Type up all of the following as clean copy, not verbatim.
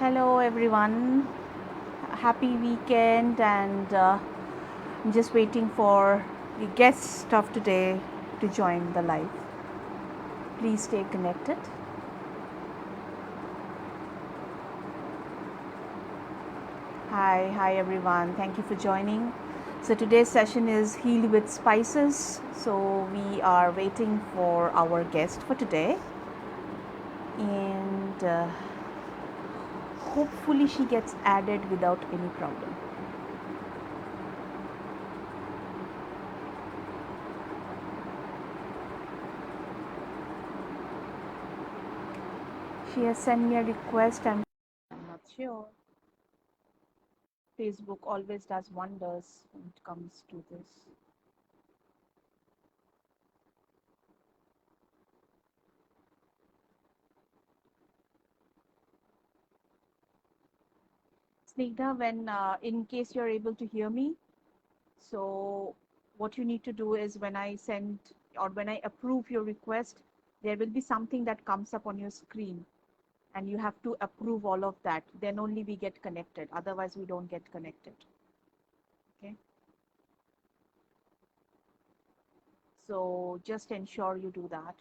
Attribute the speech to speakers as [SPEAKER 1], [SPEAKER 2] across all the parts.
[SPEAKER 1] Hello everyone, happy weekend, and I'm just waiting for the guest of today to join the live. Please stay connected. Hi everyone, thank you for joining. So today's session is Heal with Spices. So we are waiting for our guest for today, and hopefully she gets added without any problem. She has sent me a request. I'm not sure. Facebook always does wonders when it comes to this. Snigdha, when in case you're able to hear me, so what you need to do is when I send or when I approve your request, there will be something that comes up on your screen, and you have to approve all of that. Then only we get connected. Otherwise, we don't get connected. Okay. So just ensure you do that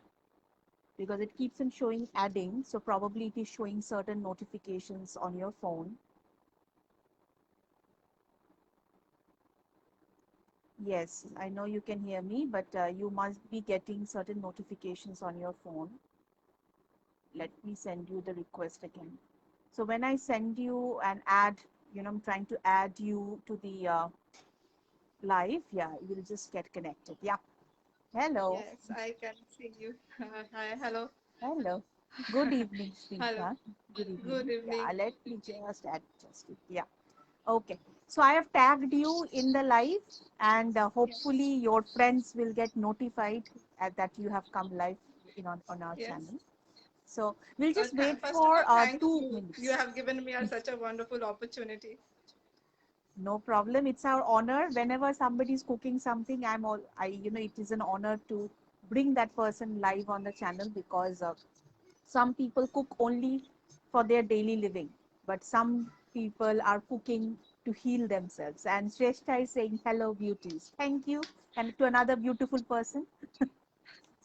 [SPEAKER 1] because it keeps on showing adding. So probably it is showing certain notifications on your phone. Yes, I know you can hear me, but you must be getting certain notifications on your phone. Let me send you the request again. So when I send you an ad, I'm trying to add you to the live. Yeah, you'll just get connected. Yeah. Hello.
[SPEAKER 2] Yes, I can see you. Hi, hello.
[SPEAKER 1] Hello. Good evening,
[SPEAKER 2] Hello.
[SPEAKER 1] Sneha. Good evening.
[SPEAKER 2] Good
[SPEAKER 1] Yeah,
[SPEAKER 2] evening.
[SPEAKER 1] let me just adjust it. Yeah. Okay. So I have tagged you in the live, and
[SPEAKER 2] Yes.
[SPEAKER 1] hopefully your friends will get notified that you have come live on our
[SPEAKER 2] Yes.
[SPEAKER 1] channel. So we'll just wait
[SPEAKER 2] First of
[SPEAKER 1] for
[SPEAKER 2] all, thank
[SPEAKER 1] two
[SPEAKER 2] you. You
[SPEAKER 1] minutes.
[SPEAKER 2] have given me such a wonderful opportunity.
[SPEAKER 1] No problem. It's our honor. Whenever somebody is cooking something, it is an honor to bring that person live on the channel because some people cook only for their daily living, but some people are cooking to heal themselves. And Shrestha is saying, hello, beauties. Thank you. And to another beautiful person.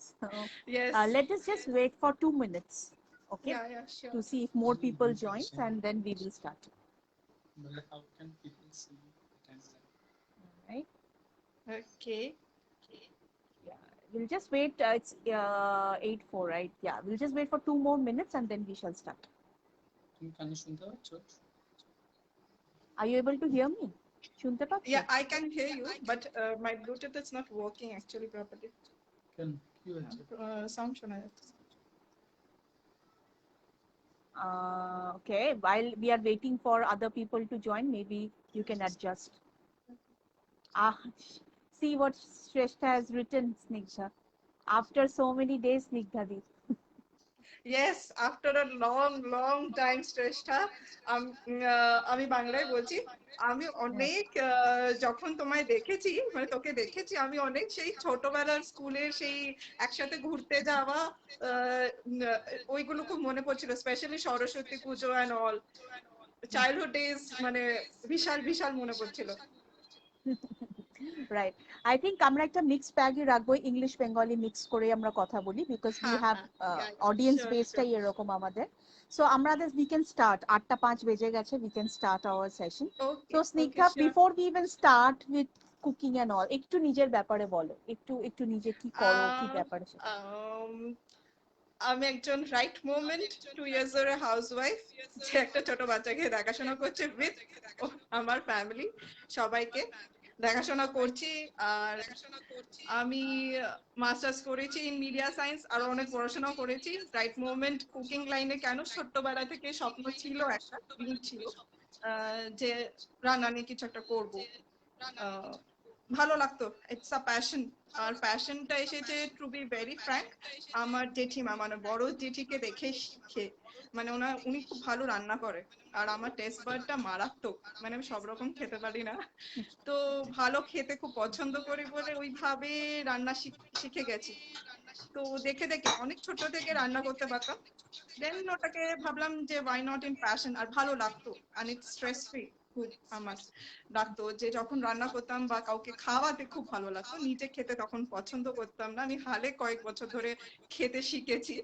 [SPEAKER 1] So
[SPEAKER 2] Yes.
[SPEAKER 1] let us just wait for 2 minutes, okay,
[SPEAKER 2] Yeah, sure.
[SPEAKER 1] to see if more people join, and then we will start. Right?
[SPEAKER 2] Okay.
[SPEAKER 1] Yeah. We'll just wait. It's 8:04, right? Yeah. We'll just wait for 2 more minutes and then we shall start. Are you able to hear me? শুনতে পাচ্ছ?
[SPEAKER 2] Yeah, I can hear you, but my Bluetooth is not working actually properly. Sound শোনা যাচ্ছে।
[SPEAKER 1] Okay. While we are waiting for other people to join, maybe you can adjust. Ah, see what Shrestha has written, Snigdha. After so many days, Snigdha di.
[SPEAKER 2] Yes, after a long time শ্রেষ্ঠা আমি বাংলায় বলছি আমি
[SPEAKER 1] হ্যাঁ।
[SPEAKER 2] অনেক যখন তোমায় দেখেছি মানে তোকে দেখেছি আমি অনেক সেই ছোটবেলার স্কুলের সেই একসাথে ঘুরতে যাওয়া ওইগুলো খুব মনে পড়ছিল specially Saraswati Puja and all childhood days মানে বিশাল মনে পড়ছিল
[SPEAKER 1] রাইট আই থিঙ্ক আমরা একটা মিক্স ব্যাগই রাখবো ইংলিশ বেঙ্গলি মিক্স করে আমরা কথা বলি বিকজ উই
[SPEAKER 2] হ্যাঁ
[SPEAKER 1] হ্যাভ
[SPEAKER 2] হ্যাঁ
[SPEAKER 1] অডিয়েন্স
[SPEAKER 2] শিওর শিওর
[SPEAKER 1] বেসটাই এরকম আমাদের সো আমাদের উই ক্যান স্টার্ট 8টা 5 বেজে গেছে we can start our session
[SPEAKER 2] okay
[SPEAKER 1] so
[SPEAKER 2] okay
[SPEAKER 1] Snigdha
[SPEAKER 2] sure
[SPEAKER 1] before we even start with cooking and all একটু নিজের ব্যাপারে বলো একটু নিজে কি করো কি
[SPEAKER 2] আহ
[SPEAKER 1] ব্যাপারে সেটা
[SPEAKER 2] আমি একজন রাইট মোমেন্ট 2 ইয়ার্স ধরে হাউসওয়াইফ যে একটা ছোট বাচ্চাকে দেখাশোনা করছে উইথ আমার ফ্যামিলি সবাইকে দেখাশোনা করছি আর আমি মাস্টার্স করেছি ইন মিডিয়া সায়েন্স আর অনেক পড়াশোনাও করেছি রাইট মোমেন্ট কুকিং লাইনে কেন ছোট্টবেলা থেকে স্বপ্ন ছিল একটা ড্রিম ছিল যে রান্না নিয়ে কিছু একটা করবো ভালো লাগতো ইটস আ প্যাশন আর প্যাশনটা এসেছে টু বি ভেরি ফ্র্যাঙ্ক আমার জেঠিমা মানে বড় জেঠিকে দেখে শিখে মানে উনি খুব ভালো রান্না করে, আর আমার টেস্ট বারটা মারাত্মক, মানে আমি সব রকম খেতে পারি না, তো ভালো খেতে খুব পছন্দ করি বলে ওইভাবে রান্না শিখে গেছি। তো দেখে দেখে অনেক ছোট থেকে রান্না করতে পারতাম, দেন ওটাকে ভাবলাম যে ওয়াই নট ইন প্যাশন, আর ভালো লাগতো, and it's স্ট্রেস ফ্রি খুব আমার লাগতো, যে যখন রান্না করতাম বা কাউকে খাওয়াতে খুব ভালো লাগতো। নিজে খেতে তখন পছন্দ করতাম না, আমি হালে কয়েক বছর ধরে খেতে শিখেছি,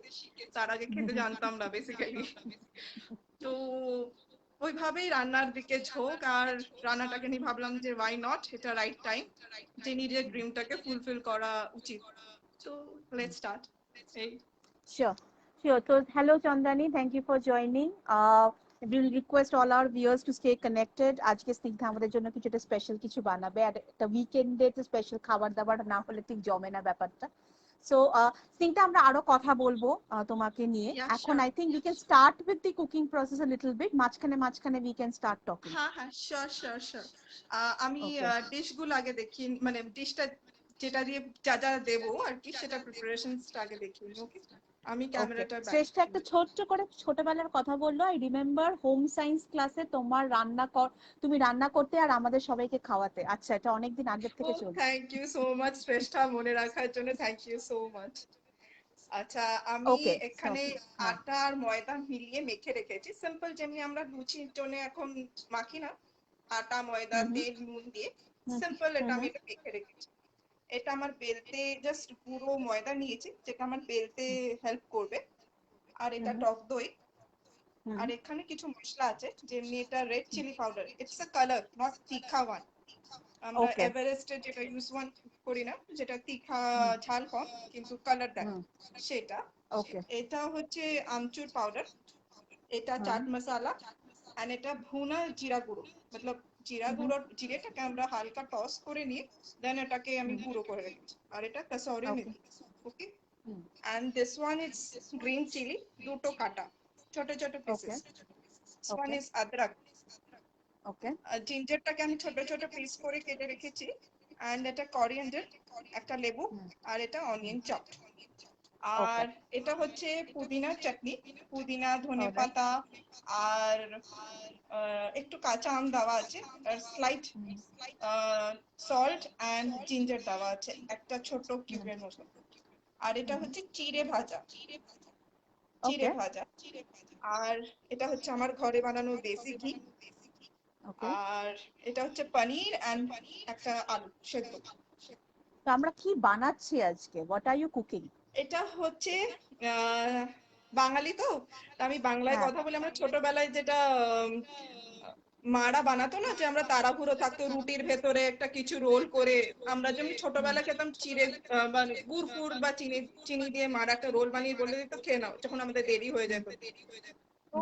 [SPEAKER 2] তার আগে খেতে জানতাম না বেসিক্যালি। তো ওইভাবেই রান্নার দিকে ঝোঁক, আর রান্নাটাকে নিয়ে ভাবলাম যে ওয়াই নট, এটা রাইট টাইম, যে নিজের ড্রিমটাকে ফুলফিল করা উচিত। তো লেটস স্টার্ট। এই
[SPEAKER 1] Sure, sure. So, hello Chandani, thank you for joining. We'll request all our viewers to stay connected. আজকে স্নিগ্ধা আমাদের জন্য কিছুটা স্পেশাল কিছু বানাবে, আর একটা উইকেন্ডে তো স্পেশাল খাবার দাবার না হলে ঠিক জমে না ব্যাপারটা। সো স্নিগ্ধা, আমরা আরো কথা বলবো তোমাকে নিয়ে। এখন I think we can start with the cooking process a little bit, মাঝখানে মাঝখানে উই ক্যান স্টার্ট টকিং।
[SPEAKER 2] হ্যাঁ হ্যাঁ, শিওর শিওর শিওর। আমি ডিশগুলো আগে দেখি, মানে ডিশটা যেটা দিয়ে যা যা দেবো আর কি, সেটা প্রিপারেশনসটা আগে দেখি। ওকে, আমি ক্যামেরাটা
[SPEAKER 1] শ্রেষ্ঠ একটা ছোট্ট করে ছোটবেলার কথা বললো। আই রিমেম্বার হোম সায়েন্স ক্লাসে তোমার তুমি রান্না করতে আর আমাদের সবাইকে খাওয়াতে। আচ্ছা, এটা অনেকদিন আগের থেকে চলছে।
[SPEAKER 2] থ্যাংক ইউ সো মাচ শ্রেষ্ঠা, মনে রাখার জন্য থ্যাংক ইউ সো মাচ। আচ্ছা, আমি এখানে আটা আর ময়দা মিলিয়ে মেখে রেখেছি, সিম্পল যেমনি আমরা লুচির জন্য এখন মাখি না, আটা ময়দা তেল নুন দিয়ে, সিম্পল এটা আমি মেখে রেখেছি। এটা আমার বেলতে জাস্ট পুরো ময়দা নিয়েছি, যেটা আমার বেলতে হেল্প করবে। আর এটা টক দই, আর এখানে কিছু মশলা আছে, যেমনি এটা red chilli powder, it's a colour, not তিখা ওয়ান। আমরা এভারেস্টের যেটা ইউজ করি না, যেটা তিখা ঝাল কম কিন্তু কালার দেয়, সেটা। এটা হচ্ছে আমচুর পাউডার, এটা চাট মশলা, এন্ড এটা ভুনা জিরা গুঁড়ো, মতলব জিরেটাকে আমরা হালকা টস করে নিয়ে দেন এটাকে আমি গুঁড়ো করে রেখেছি। আর এটা কসৌরি মেথি। ওকে, and this one is green chili, দুটো কাটা ছোট ছোট pieces. This one is adrak. জিঞ্জারটাকে আমি ছোট ছোট পিস করে কেটে রেখেছি, and এটা করিয়েন্ডার, একটা লেবু, আর এটা অনিয়ন চপ। আর এটা হচ্ছে পুদিনা চাটনি, পুদিনা ধনে পাতা আর একটু কাঁচা আম দেওয়া আছে, আর স্লাইট সল্ট এন্ড জিঞ্জার দেওয়া আছে একটা ছোট কিউবের মতো। আর এটা হচ্ছে চিড়ে ভাজা, আর এটা হচ্ছে আমার ঘরে বানানো দেশি ঘি। আর এটা হচ্ছে পনির এন্ড একটা আলু সেদ্ধ।
[SPEAKER 1] তো আমরা কি বানাচ্ছি আজকে? What are you cooking?
[SPEAKER 2] এটা হচ্ছে বাঙালি তো, আমি বাংলায় কথা বলি। আমরা ছোটবেলায় যেটা মারা বানাতো না, যে আমরা তাড়াহুড়ো থাকতো, রুটির ভেতরে একটা কিছু রোল করে, আমরা যেমনি ছোটবেলায় খেতাম চিড়ে মানে গুড় ফুড় বা চিনি দিয়ে মারা একটা রোল বানিয়ে বলে দিত খেয়ে নাও, যখন আমাদের দেরি হয়ে যেত। তো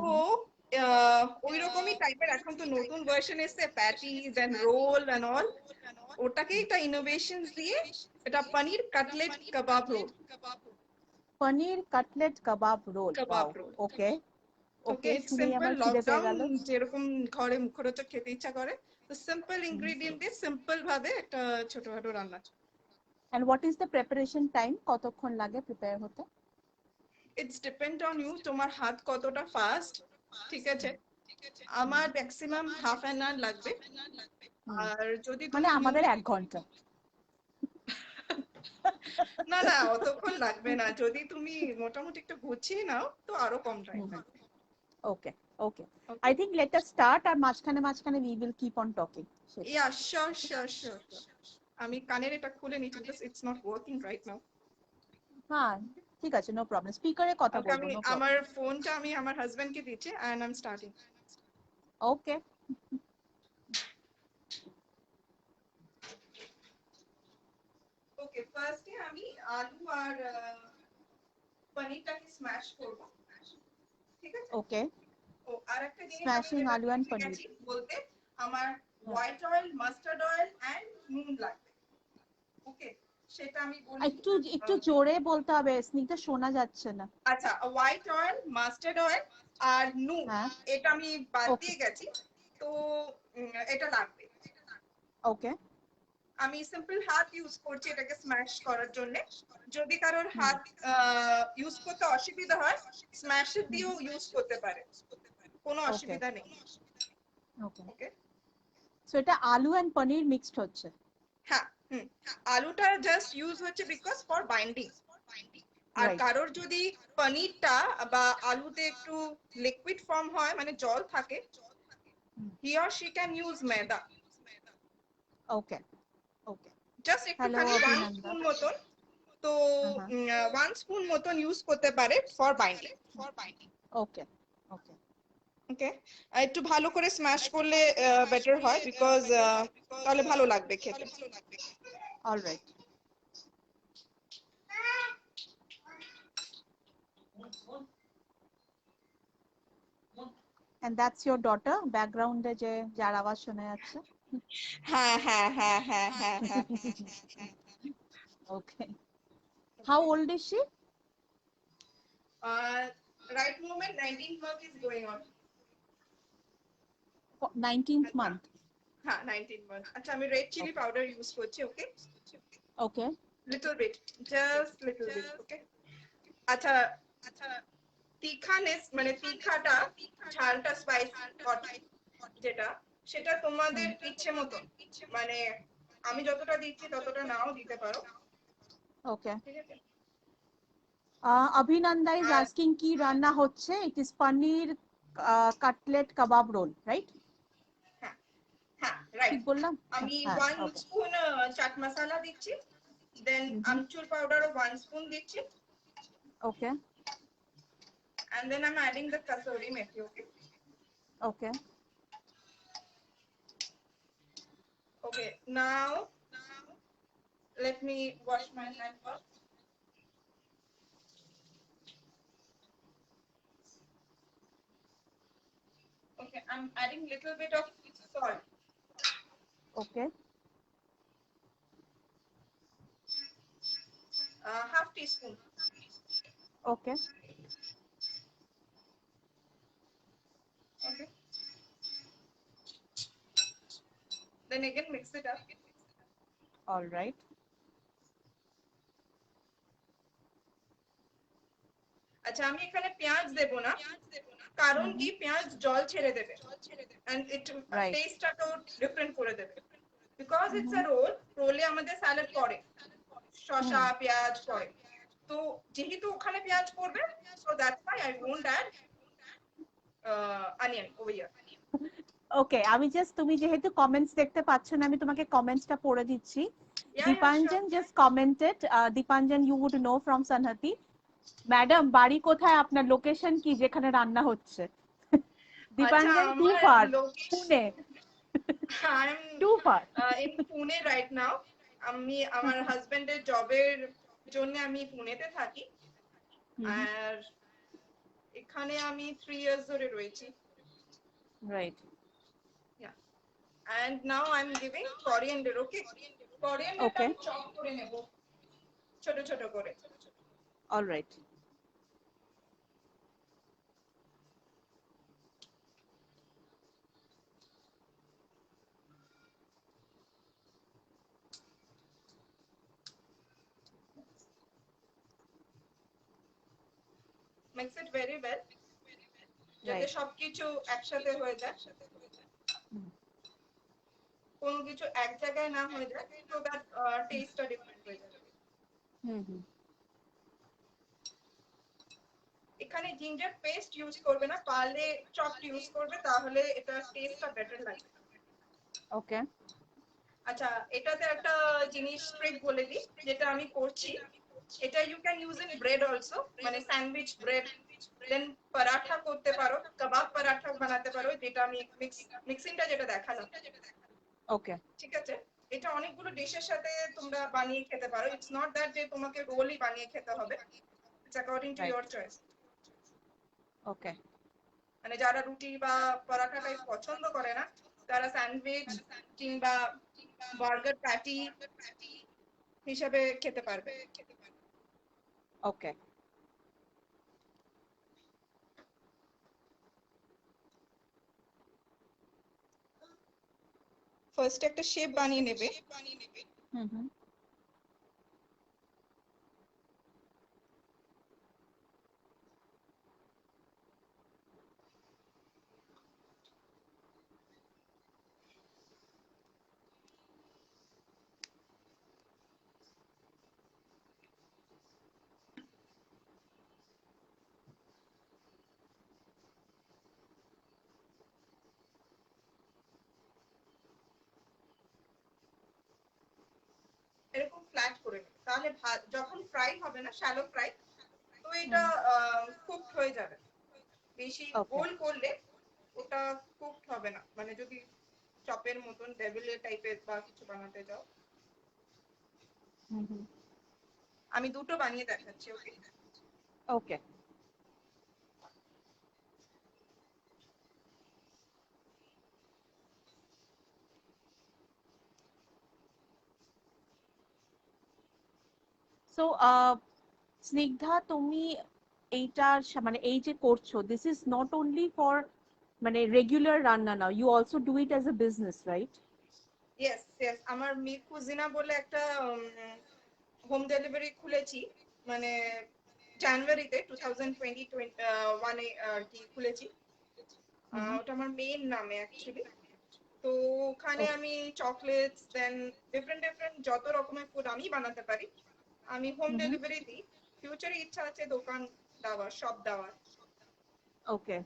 [SPEAKER 2] ওই রকমই টাইপের এখন তো নতুন ভার্সন এসেছে, patties and roll and all, ওটাকে একটা ইনোভেশনস দিয়ে এটা paneer cutlet kebab roll.
[SPEAKER 1] Paneer cutlet kebab roll, okay
[SPEAKER 2] okay, simple lockdown যেরকম ঘরে মুখরোচক খেতে ইচ্ছা করে, তো সিম্পল ইনগ্রেডিয়েন্ট দিয়ে সিম্পল ভাবে একটা ছোটখাটো রান্না।
[SPEAKER 1] And what is the preparation time? কতক্ষণ লাগে প্রিপেয়ার হতে?
[SPEAKER 2] ইটস ডিপেন্ড অন ইউ, তোমার হাত কতটা ফাস্ট। ঠিক আছে, আমার ম্যাক্সিমাম হাফ অ্যান আওয়ার লাগবে। আর যদি
[SPEAKER 1] মানে আমাদের 1 ঘন্টা।
[SPEAKER 2] না না, অতক্ষণ লাগবে না, যদি তুমি মোটামুটি একটু গুছিয়ে নাও তো আরো কম টাইম লাগবে।
[SPEAKER 1] Okay okay, I think let us start, আর মাঝখানে মাঝখানে we will keep on talking.
[SPEAKER 2] Yeah, sure sure sure. আমি কানের এটা খুলে নিচ্ছি, because it's not working right now.
[SPEAKER 1] হ্যাঁ ঠিক আছে, নো প্রবলেম, স্পিকারে কথা বলবো,
[SPEAKER 2] আমি আমার ফোনটা আমি আমার হাজবেন্ডকে দিচ্ছি, এন্ড আই এম স্টার্টিং।
[SPEAKER 1] ওকে,
[SPEAKER 2] ওকে, ফার্স্টে আমি আলু আর পনিরটাকে স্ম্যাশ করব। ঠিক আছে,
[SPEAKER 1] ওকে।
[SPEAKER 2] ও আর একটা জিনিস
[SPEAKER 1] স্ম্যাশিং আলু এন্ড পনির
[SPEAKER 2] বলতে, আমার white oil, mustard oil and নুন লাগবে। ওকে, সেটা আমি বলি।
[SPEAKER 1] একটু জোরে বলতে হবে, স্নিগ্ধা শোনা যাচ্ছে না।
[SPEAKER 2] আচ্ছা, হোয়াইট অয়েল, মাস্টার্ড অয়েল আর নুন, এটা আমি বাদ দিয়ে গেছি, তো এটা লাগবে।
[SPEAKER 1] ওকে।
[SPEAKER 2] আমি সিম্পল হাত ইউজ করছি এটাকে স্ম্যাশ করার জন্য। যদি কারোর
[SPEAKER 1] হুম
[SPEAKER 2] হাত ইউজ করতে অসুবিধা হয়, স্ম্যাশার
[SPEAKER 1] হুম
[SPEAKER 2] দিয়েও ইউজ করতে পারে, কোনো
[SPEAKER 1] ওকে
[SPEAKER 2] অসুবিধা নেই।
[SPEAKER 1] ওকে
[SPEAKER 2] ওকে।
[SPEAKER 1] সো এটা আলু এন্ড পনির মিক্সড হচ্ছে।
[SPEAKER 2] হ্যাঁ, আলুটা জাস্ট ইউজ হচ্ছে বিকজ ফর বাইন্ডিং। আর
[SPEAKER 1] রাইট
[SPEAKER 2] কারোর যদি পনিরটা বা আলুতে একটু লিকুইড ফর্ম হয়, মানে জল থাকে, he or she can use ময়দা।
[SPEAKER 1] ওকে ওকে
[SPEAKER 2] জাস্ট
[SPEAKER 1] হ্যালো
[SPEAKER 2] একটুখানি 1
[SPEAKER 1] অভিনন্দন।
[SPEAKER 2] স্পুন মতন, তো
[SPEAKER 1] হ্যাঁ
[SPEAKER 2] 1 স্পুন মতন ইউজ করতে পারে ফর বাইন্ডিং।
[SPEAKER 1] ওকে ওকে
[SPEAKER 2] ওকে। একটু ভালো করে স্ম্যাশ করলে বেটার হয়, বিকজ তাহলে ভালো লাগবে খেতে।
[SPEAKER 1] Alright. And that's your daughter ব্যাকগ্রাউন্ডে যে যার আওয়াজ শোনা যাচ্ছে?
[SPEAKER 2] হ্যাঁ হ্যাঁ হ্যাঁ হ্যাঁ হ্যাঁ হ্যাঁ।
[SPEAKER 1] Okay. How old is she?
[SPEAKER 2] Right moment 19th month is going on.
[SPEAKER 1] 19th month.
[SPEAKER 2] হ্যাঁ 19th month। আচ্ছা আমি রেড চিলি পাউডার ইউজ করছি। Okay,
[SPEAKER 1] Okay.
[SPEAKER 2] Little bit, just little bit. Okay. আচ্ছা, তীখানেস মানে তীখাটা, ঝালটা, স্পাইস যেটা, সেটা তোমাদের ইচ্ছে মতো, মানে আমি যতটা দিচ্ছি ততটা নাও দিতে পারো।
[SPEAKER 1] Okay.
[SPEAKER 2] ঠিক আছে।
[SPEAKER 1] Abhinanda is
[SPEAKER 2] আর
[SPEAKER 1] asking কি রান্না হচ্ছে? It is paneer cutlet kebab roll, right?
[SPEAKER 2] হ্যাঁ হ্যাঁ রাইট।
[SPEAKER 1] ঠিক বললাম?
[SPEAKER 2] আমি
[SPEAKER 1] হ্যাঁ
[SPEAKER 2] 1
[SPEAKER 1] ওকে
[SPEAKER 2] স্পুন চাট মশলা দিচ্ছি, দেন আমচুর পাউডারও 1 স্পুন দিচ্ছি,
[SPEAKER 1] ওকে
[SPEAKER 2] and then I'm adding the kasuri methi. Okay.
[SPEAKER 1] Okay
[SPEAKER 2] Okay, now let me wash my hand first. Okay, I'm adding little bit of salt.
[SPEAKER 1] Okay
[SPEAKER 2] Half teaspoon.
[SPEAKER 1] Okay
[SPEAKER 2] Okay. Then again mix it up.
[SPEAKER 1] Alright.
[SPEAKER 2] আচ্ছা আমি এখানে পেঁয়াজ দেব না, কারণ কি পেঁয়াজ জল ছেড়ে দেবে and it
[SPEAKER 1] রাইট
[SPEAKER 2] টেস্টটাও ডিফারেন্ট করে দেবে, বিকজ ইটস আ রোল। রোলে আমাদের স্যালাড পড়ে, শসা পেঁয়াজ পড়ে, তো যেহেতু ওখানে পেঁয়াজ পড়বে, so that's why I won't add onion over here.
[SPEAKER 1] Okay আমি জাস্ট, তুমি যেহেতু কমেন্টস দেখতে পাচ্ছ না, আমি তোমাকে কমেন্টসটা পড়ে দিচ্ছি।
[SPEAKER 2] Yeah, sure.
[SPEAKER 1] Dipanjan just commented, Dipanjan you would know from Sanhati, madam বাড়ি কোথায় আপনার, লোকেশন কি যেখানে রান্না হচ্ছে?
[SPEAKER 2] আচ্ছা
[SPEAKER 1] দীপাঞ্জন টু
[SPEAKER 2] আমার
[SPEAKER 1] far,
[SPEAKER 2] location,
[SPEAKER 1] Pune,
[SPEAKER 2] I am
[SPEAKER 1] too far.
[SPEAKER 2] In Pune right now. আমি আমার হাজবেন্ডের জবের জন্য আমি পুনেতে থাকি, আর এখানে আমি 3 ইয়ার্স ধরে রয়েছি।
[SPEAKER 1] Right
[SPEAKER 2] Yeah. And now I'm giving coriander. Okay, coriander
[SPEAKER 1] ওকে
[SPEAKER 2] আমি চপ করে নেব ছোট ছোট করে।
[SPEAKER 1] Alright.
[SPEAKER 2] Mix it very well, যাতে সবকিছু একসাথে হয়ে যায়, কোনো কিছু এক জায়গায় না হয়ে যায়, so that টেস্টটা ডিফারেন্ট হয়ে যাবে। এখানে জিঞ্জার পেস্ট ইউজ করবে না, পারলে চপড ইউজ করবে, তাহলে এটা টেস্টটা বেটার লাগবে।
[SPEAKER 1] ওকে
[SPEAKER 2] আচ্ছা এটাতে একটা জিনিস ট্রিক বলে দিই যেটা আমি করছি, এটা you can use in bread also, মানে স্যান্ডউইচ ব্রেড, দেন পরাঠা করতে পারো, কাবাব পরাঠা বানাতে পারো, যেটা আমি মিক্সিংটা যেটা দেখালাম।
[SPEAKER 1] ওকে
[SPEAKER 2] ঠিক আছে, এটা অনেকগুলো ডিশের সাথে তোমরা বানিয়ে খেতে পারো। ইটস নট দ্যাট যে তোমাকে রোলই বানিয়ে খেতে হবে, it's according to your choice.
[SPEAKER 1] Okay
[SPEAKER 2] মানে যারা রুটি বা পরাঠা টাইপ পছন্দ করে না, তারা স্যান্ডউইচ কিংবা বার্গার প্যাটি হিসাবে খেতে পারবে।
[SPEAKER 1] ওকে
[SPEAKER 2] ফার্স্ট একটা শেপ বানিয়ে নেবে,
[SPEAKER 1] হুম হুম।
[SPEAKER 2] এরকম ফ্ল্যাট করে নেবে, তাহলে যখন ফ্রাই হবে না, শ্যালো ফ্রাই, তো এটা
[SPEAKER 1] হুম।
[SPEAKER 2] কুকড হয়ে যাবে। বেশি
[SPEAKER 1] ওকে।
[SPEAKER 2] গোল করলে ওটা কুকড হবে না, মানে যদি চপের মতন ডেভিলে টাইপের বা কিছু বানাতে চাও।
[SPEAKER 1] হুম হুম।
[SPEAKER 2] আমি দুটো বানিয়ে দেখাচ্ছি, ওকে?
[SPEAKER 1] ওকে। সো স্নিগ্ধা, তুমি এইটার মানে এই যে করছো, this is not only for মানে রেগুলার রান্না না, you also do it as a business, right?
[SPEAKER 2] Yes yes, আমার মি কুজিনা বলে একটা হোম ডেলিভারি খুলেছি, মানে জানুয়ারিতে 2021 আর কি খুলেছি।
[SPEAKER 1] হুম হুম।
[SPEAKER 2] ওটা আমার মেইন নামে অ্যাকচুয়ালি। তো ওখানে
[SPEAKER 1] ওকে।
[SPEAKER 2] আমি চকলেটস দেন ডিফারেন্ট ডিফারেন্ট যত রকমের ফুড আমি বানাতে পারি আমি হোম
[SPEAKER 1] হুম হুম।
[SPEAKER 2] ডেলিভারি দিই। ফিউচারে ইচ্ছা আছে দোকান দেওয়ার, শপ দেওয়ার।
[SPEAKER 1] ওকে,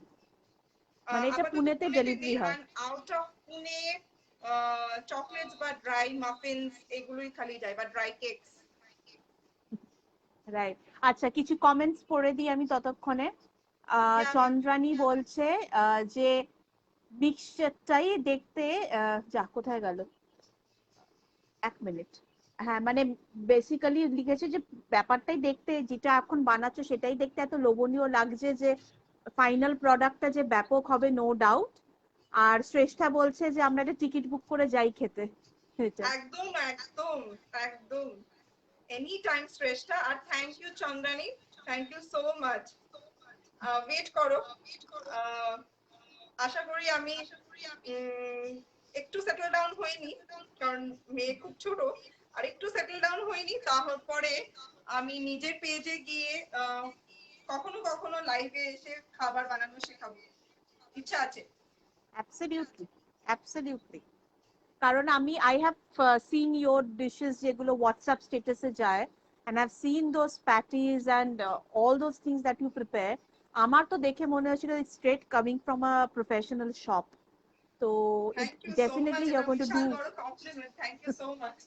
[SPEAKER 1] মানে এটা
[SPEAKER 2] আপাতত
[SPEAKER 1] পুনেতে
[SPEAKER 2] পুনেতে
[SPEAKER 1] ডেলিভারি
[SPEAKER 2] দিই,
[SPEAKER 1] হয়?
[SPEAKER 2] And out of Pune chocolates বা ড্রাই মাফিনস এগুলোই খালি যায়, বা ড্রাই কেকস।
[SPEAKER 1] রাইট। আচ্ছা, কিছু কমেন্টস পড়ে দিই আমি ততক্ষণে।
[SPEAKER 2] আমি
[SPEAKER 1] চন্দ্রানী বলছে যে মিক্সচারটাই দেখতে যা কোথায় গেল, এক মিনিট। হ্যাঁ, মানে বেসিক্যালি লিখেছে যে ব্যাপারটাই দেখতে, যেটা এখন বানাচ্ছো সেটাই দেখতে এত লোভনীয় লাগছে যে ফাইনাল প্রোডাক্টটা যে ব্যাপক হবে, নো ডাউট। আর শ্রেষ্ঠা বলছে যে আমরা একটা টিকিট বুক করে যাই খেতে এটা।
[SPEAKER 2] একদম একদম একদম এনি টাইম শ্রেষ্ঠা। আর thank you Chandrani, thank you so much. Wait করো, আহ, আশা করি আমি উম, একটু সেটেল ডাউন হইনি, কারণ মেয়ে খুব ছোট, আর একটু সেটেল ডাউন হইনি, তারপরে আমি নিজের পেজে গিয়ে কখনো কখনো লাইভে এসে খাবার বানানো শেখাবো, ইচ্ছা আছে।
[SPEAKER 1] Absolutely, absolutely. কারণ আমি I have seen your dishes যেগুলো হোয়াটসঅ্যাপ স্ট্যাটাসে যায়, and I have seen those patties and all those things that you prepare. আমার তো দেখে মনে হচ্ছিল straight coming from a professional shop. তো it
[SPEAKER 2] thank you so much,
[SPEAKER 1] definitely you
[SPEAKER 2] এটা
[SPEAKER 1] আর গোইং টু ডু।
[SPEAKER 2] বিশাল বড় compliment, thank you so much.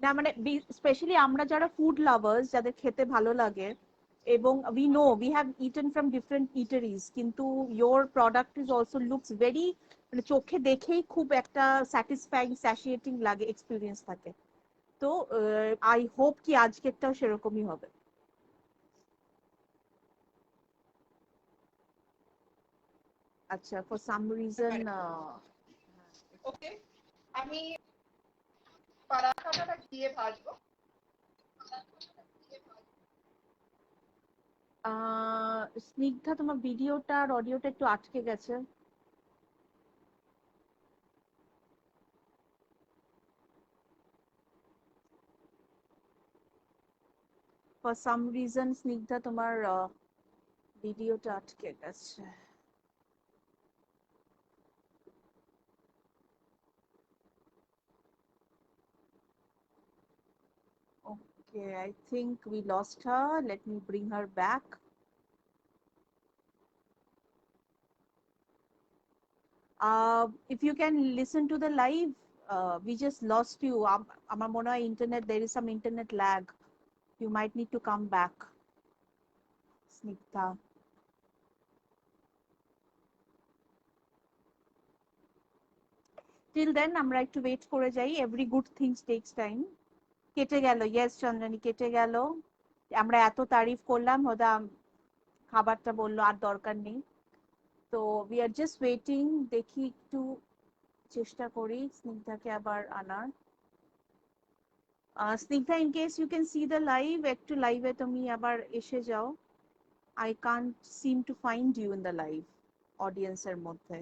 [SPEAKER 1] না মানে স্পেশালি আমরা যারা ফুড লাভার্স, যাদের খেতে ভালো লাগে, এবং we know we have eaten from different eateries, কিন্তু your product is also looks very, মানে চোখে দেখেই খুব একটা স্যাটিসফাইং স্যাটিয়েটিং লাগে, এক্সপিরিয়েন্স থাকে। তো আই হোপ কি আজকেরটাও সেরকমই হবে। আচ্ছা, ফর সাম রিজন
[SPEAKER 2] ওকে, আমি পারাঠাটা ঘিয়ে ভাজবো।
[SPEAKER 1] স্নিগ্ধা, তোমার ভিডিওটা আর অডিওটা একটু আটকে গেছে। ফর সাম রিজন স্নিগ্ধা, তোমার ভিডিওটা আটকে গেছে। Okay, I think we lost her. Let me bring her back. If you can listen to the live, we just lost you. আমার মনে হয় internet, there is some internet lag. You might need to come back, Snigdha. Till then, আমরা একটু wait করে যাই. Every good things takes time. কেটে গেল, yes Chandrani, কেটে গেল। আমরা এত তারিফ করলাম, হয়তো খাবারটা বললো আর দরকার নেই। তো we are just waiting, দেখি একটু চেষ্টা করি স্নিগ্ধাকে আবার আনার। Snigdha, in case you can see the live, একটু লাইভে তুমি আবার এসে যাও। I can't seem to find you in the live audience এর মধ্যে।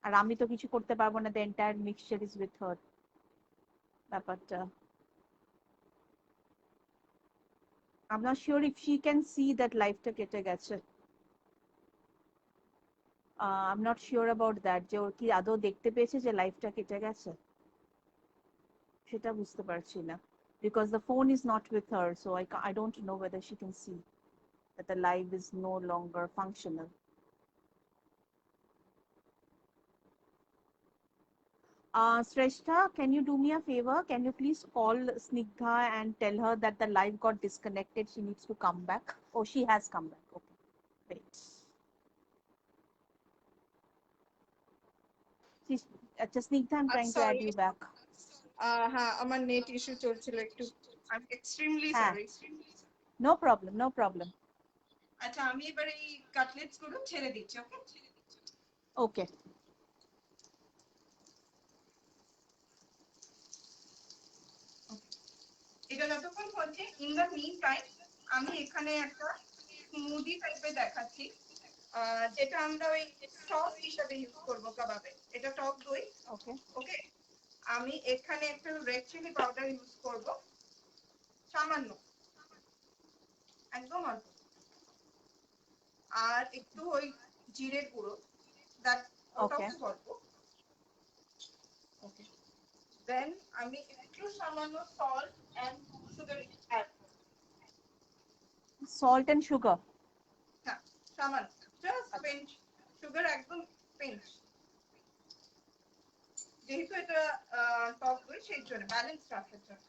[SPEAKER 1] আর আমি তো কিছু করতে পারবো না, the entire mixture is with her. ব্যাপারটা। I'm not sure if she can see that লাইভটা কেটে গেছে। I'm not sure about that, যে ওর কি আদৌ দেখতে পেয়েছে যে লাইভটা কেটে গেছে, সেটা বুঝতে পারছি না, because the phone is not with her, so I don't know whether she can see that the live is no longer functional. Shrestha, can you do me a favor? Can you please call Snigdha and tell her that the live got disconnected? She needs to come back. Oh, she has come back. Okay, great. Just Snigdha, I'm trying to add you back.
[SPEAKER 2] হ্যাঁ, আমার net issue চলছিল একটু। I am extremely
[SPEAKER 1] হ্যাঁ,
[SPEAKER 2] sorry.
[SPEAKER 1] no problem, no problem.
[SPEAKER 2] আচ্ছা, আমি এবার এই cutlets গুলো ছেড়ে দিচ্ছি। ওকে
[SPEAKER 1] Okay.
[SPEAKER 2] এটা যতক্ষণ হচ্ছে, ইন দ্য মিন টাইম আমি এখানে একটা স্মুদি টাইপের দেখাচ্ছি, যেটা আমরা ওই সস হিসাবে ইউজ করব কাবাবে। এটা টক দই।
[SPEAKER 1] Okay.
[SPEAKER 2] ওকে, আমি এখানে একটু রেড চিলি পাউডার ইউজ করব, সামান্য, একদম অল্প, আর একটু ওই জিরের গুঁড়ো, দ্যাট ওটাও
[SPEAKER 1] Okay.
[SPEAKER 2] খুব অল্প। ওকে, দেন আমি একটু সামান্য সল্ট এন্ড সুগার অ্যাড করব।
[SPEAKER 1] Salt and sugar.
[SPEAKER 2] হ্যাঁ, সামান্য, জাস্ট পিঞ্চ সুগার, একদম পিঞ্চ, যেহেতু এটা টক দই সেই জন্য ব্যালেন্স রাখার জন্য।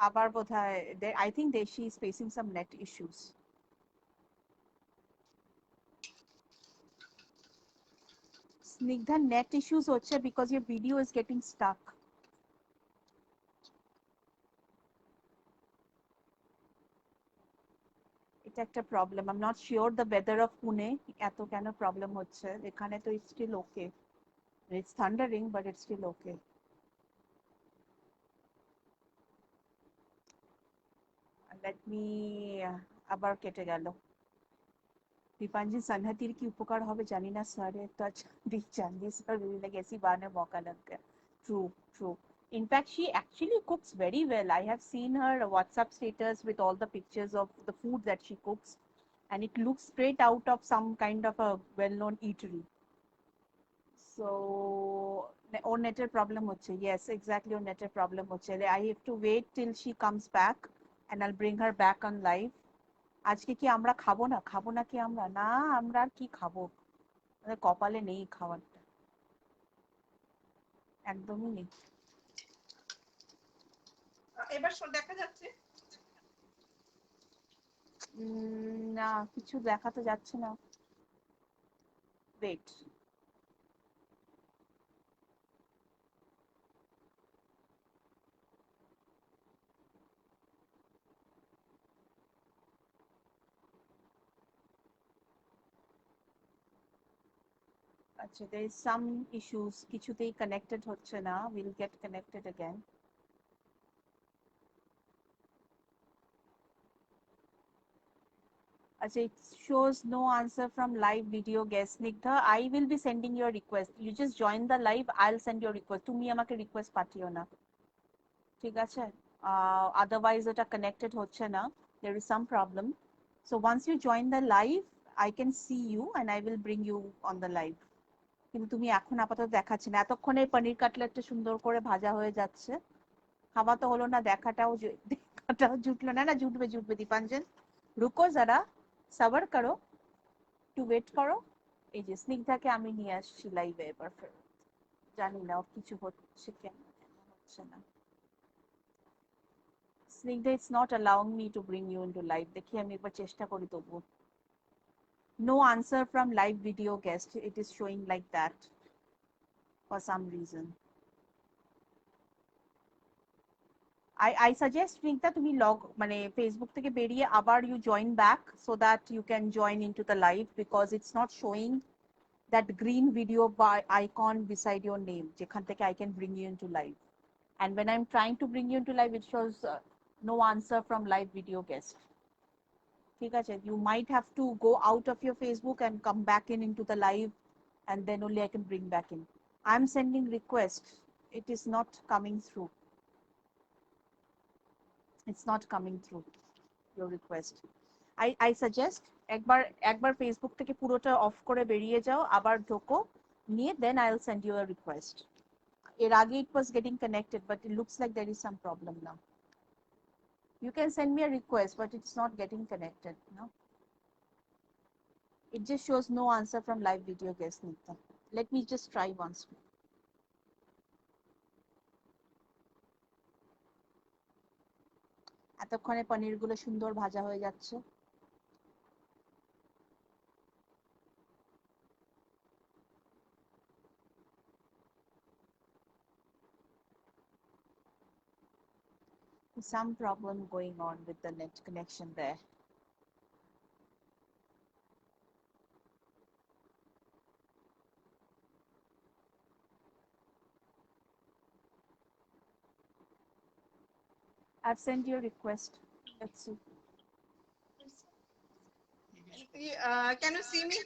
[SPEAKER 1] আবার বোধহয় I think that she is facing some net issues. Snigdha, net issues হচ্ছে because your video is getting stuck. এটা একটা problem. I'm not sure the weather of Pune এত কেন problem হচ্ছে। এখানে তো it's still okay. It's thundering, but it's still okay. Let me আবার কেটে গেল। दीपांजी सन्हतीर की उपकार হবে জানি না স্যারের টাচ দিক চান্দি স্যার like ऐसी बहाने मौका लग गया. True, true. In fact, she actually cooks very well. I have seen her WhatsApp status with all the pictures of the food that she cooks, and it looks straight out of some kind of a well-known eatery. So, ওর নেটের problem হচ্ছে। Yes, exactly, ওর নেটের problem হচ্ছে। I have to wait till she comes back and I'll bring her back on live. আজকে কি আমরা খাবো না? খাবো না কি আমরা? না, আমরা আর কি খাবো? আমাদের কপালে নেই খাবারটা, একদমই নেই।
[SPEAKER 2] এবার দেখা যাচ্ছে?
[SPEAKER 1] না, কিছু দেখাতে যাচ্ছে না। ওয়েট, আচ্ছা, there is some issues, কিছুতেই কানেক্টেড হচ্ছে না। We'll get connected again. আচ্ছা, it shows no answer from live video guest. Snigdha, I will be sending your request. You just join the live, I'll send your request. তুমি আমাকে request পাঠিও না, ঠিক আছে? Otherwise এটা connected হচ্ছে না, there is some problem. So once you join the live, I can see you and I will bring you on the live. কিন্তু তুমি এখন আপাতত দেখাচ্ছে না। এতক্ষণে পনির কাটলেটটা সুন্দর করে ভাজা হয়ে যাচ্ছে, খাওয়া তো হলো না, দেখাটাও জুটলো না। না, জুটবে জুটবে দীপাঞ্জন, রুকো যারা, সাবার করো, একটু ওয়েট করো। এই যে স্নিগ্ধাকে আমি নিয়ে আসছি লাইভে এবার ফেরত। জানি না ওর কিছু হচ্ছে কেন, হচ্ছে না। Snigdha, it's not allowing me to bring you into live. দেখি আমি একবার চেষ্টা করি তবু। No answer from live video guest. It is showing like that for some reason. I suggest Snigdha তুমি মানে ফেসবুক থেকে বেরিয়ে আবার you join back so that you can join into the live, because it's not showing that green video by icon beside your name যেখান থেকে I can bring you into live. And when I'm trying to bring you into live, it shows no answer from live video guest. ঠিক আছে, you might have to go out of your Facebook and come back in into the live, and then only I can bring back in. I'm sending request, it is not coming through, it's not coming through your request. I suggest একবার Facebook থেকে পুরোটা of করে বেরিয়ে যাও, আবার ঢোকো, নিয়ে then I'll send you a request. এর আগে it was getting connected, but it looks like there is some problem now. You can send me a request, but it's not getting connected, no? It just shows no answer from live video guest, Nita. Let me just try once more. এতক্ষণে পনিরগুলো সুন্দর ভাজা হয়ে যাচ্ছে। Some problem going on with the net connection there. I've sent you a request. Let's see.
[SPEAKER 2] Can you see me?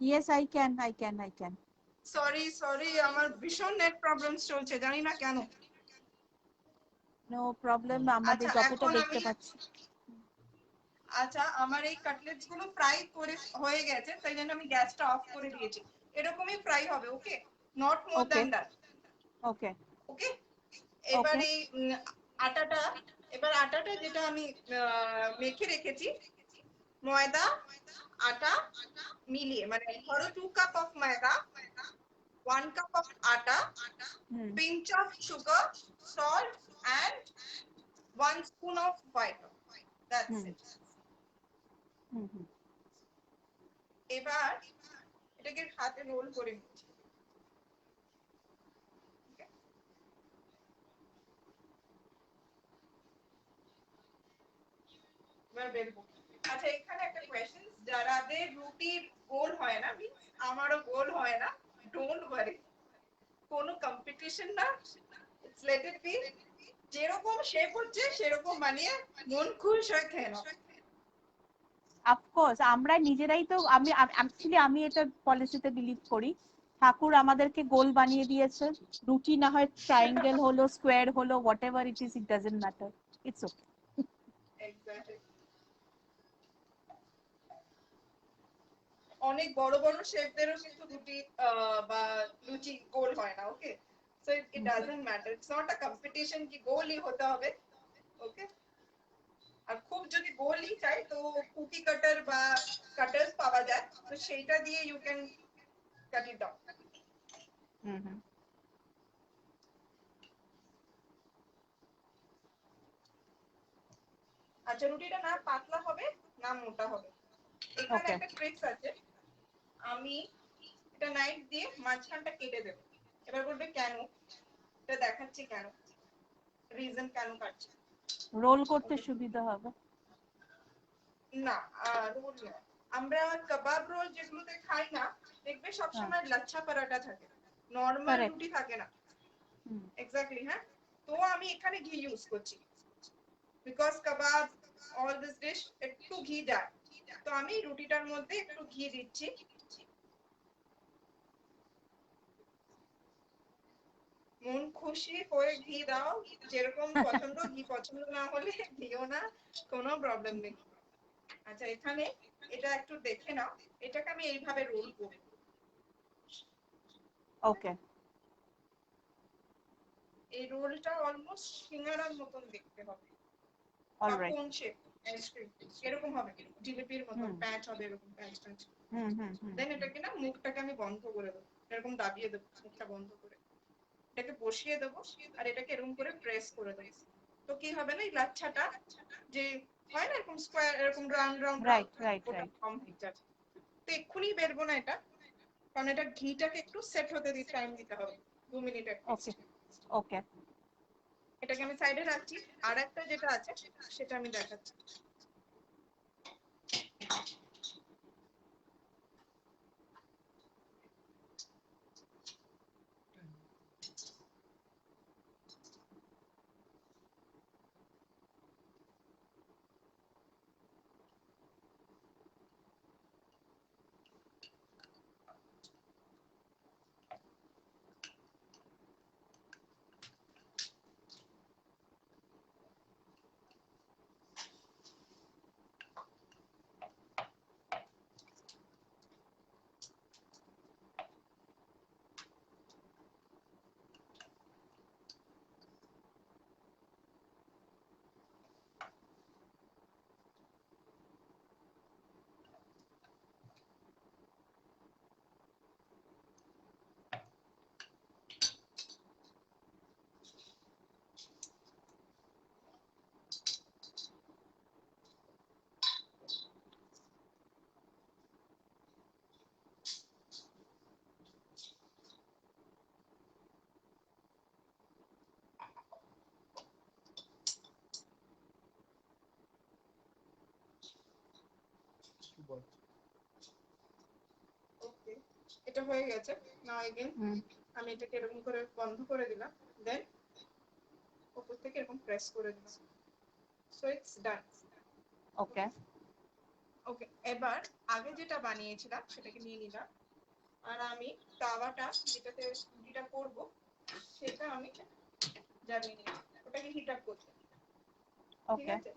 [SPEAKER 1] Yes, I can.
[SPEAKER 2] Sorry, আমার ভীষণ net problems চলছে, জানি না কেন।
[SPEAKER 1] No problem, আমাদের যতটা দেখতে পাচ্ছি।
[SPEAKER 2] আচ্ছা, আমার এই কাটলেটস গুলো ফ্রাই করে হয়ে গেছে, তাই জন্য আমি গ্যাসটা অফ করে দিয়েছি। এরকমই ফ্রাই হবে, okay? Not more than that.
[SPEAKER 1] Okay.
[SPEAKER 2] এবার এই আটাটা যেটা আমি মেখে রেখেছি, ময়দা আটা মিলিয়ে, মানে ধরো 2 কাপ অফ ময়দা, 1 কাপ অফ আটা, pinch of sugar, salt and 1 spoon of white. That's it. এবার এটাকে হাতে রোল করে নিচ্ছি। এবার বেলবো। আচ্ছা, এখানে একটা কোয়েশ্চেন, যারাদের রুটির গোল হয় না, আমারও গোল হয় না, ডোন্ট ওয়ারি, কোনো কম্পিটিশন না, ইটস লেট ইট বি, যেরকম শেপ হচ্ছে সেরকম বানিয়ে মন খুশ হয়ে খেয়ে নাও।
[SPEAKER 1] অফকোর্স আমরা নিজেরাই তো, আমি এটা পলিসিতে বিলিভ করি, ঠাকুর আমাদেরকে গোল বানিয়ে দিয়েছে, রুটি না হয় ট্রায়াঙ্গেল হলো, স্কোয়ার হলো, what ever it is, it doesn't matter, it's okay.
[SPEAKER 2] Exactly. অনেক বড় বড় শেফদেরও কিন্তু রুটি বা লুচি গোল হয় না, okay? So it doesn't matter, it's not a competition কি গোলই হতে হবে, ওকে? আর খুব যদি গোলই চাই তো কুকি কাটার বা কাটার্স পাওয়া যায়, তো সেইটা দিয়ে you can cut it down. আচ্ছা, রুটিটা না পাতলা হবে না মোটা হবে, এখানে একটা ট্রিক্স আছে। আমি এটা নাইফ দিয়ে মাঝখানটা কেটে দেব। এবার বলবে কেন, এটা দেখাচ্ছি কেন, রিজন কেন কাটছি।
[SPEAKER 1] রোল করতে সুবিধা হবে
[SPEAKER 2] না, রোল না, আমরা কাবাব রোল যেগুলোতে খাই না, দেখবে সবসময় লাচ্ছা পরাটা থাকে, নরমাল রুটি থাকে না। এক্স্যাক্টলি, হ্যাঁ। তো আমি এখানে ঘি ইউজ করছি, because kebab all this dish একটু ঘি দেয়, তো আমি রুটিটার মধ্যে একটু ঘি দিচ্ছি। মন খুশি হয়ে ঘি দাও, যেরকম পছন্দ, ঘি পছন্দ না হলে দিও না, কোনো প্রবলেম নেই। আচ্ছা, এখানে এটা একটু দেখে নাও, এটাকে আমি এইভাবে রোল করব,
[SPEAKER 1] ওকে?
[SPEAKER 2] এই রোলটা অলমোস্ট সিঙ্গারার মতন দেখতে হবে,
[SPEAKER 1] অলরাইট,
[SPEAKER 2] কোন শেপ, আইসক্রিম এরকম হবে, জিলিপির মতন প্যাচ হবে, এরকম প্যাচ প্যাচ। দেন এটাকে না, মুখটাকে আমি বন্ধ করে দেবো, এরকম দাবিয়ে দেবো, মুখটা বন্ধ করে এটাকে বসিয়ে দেবো, আর এটাকে এরকম করে প্রেস করে দেবো। তো কি হবে না, এই লাচ্ছাটা যে হয় না এরকম স্কোয়ার, এরকম রাউন্ড রাউন্ড, ওটা কম হয়ে যাবে। তো এক্ষুনি বেরবো না এটা, কারণ এটা ঘিটাকে একটু সেট হতে টাইম দিতে হবে, 2 মিনিট।
[SPEAKER 1] ওকে,
[SPEAKER 2] এটাকে আমি সাইডে রাখছি, আর একটা যেটা আছে সেটা আমি দেখাচ্ছি। ওকে, এটা হয়ে গেছে। নাও এগেন আমি এটাকে এরকম করে বন্ধ করে দিলাম, দেন উপর থেকে এরকম প্রেস করে দিলাম। সো ইটস ডান।
[SPEAKER 1] ওকে
[SPEAKER 2] ওকে, এবার আগে যেটা বানিয়েছিলাম সেটাকে নিয়ে নিলাম, আর আমি তাওয়াটা যেটাতে রুটিটা করব সেটা আমি জ্বালিয়ে নিলাম, ওটাকে হিট আপ করতে। ঠিক
[SPEAKER 1] ওকে
[SPEAKER 2] আছে,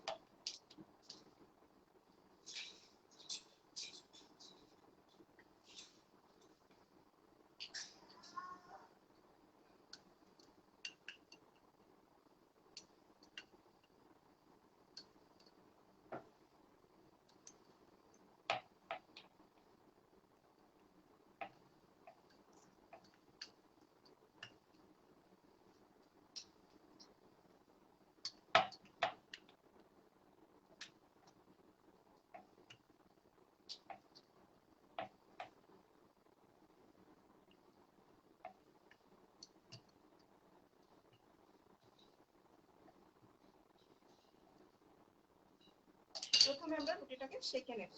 [SPEAKER 2] প্রথমে আমরা রুটিটাকে সেঁকে নেব,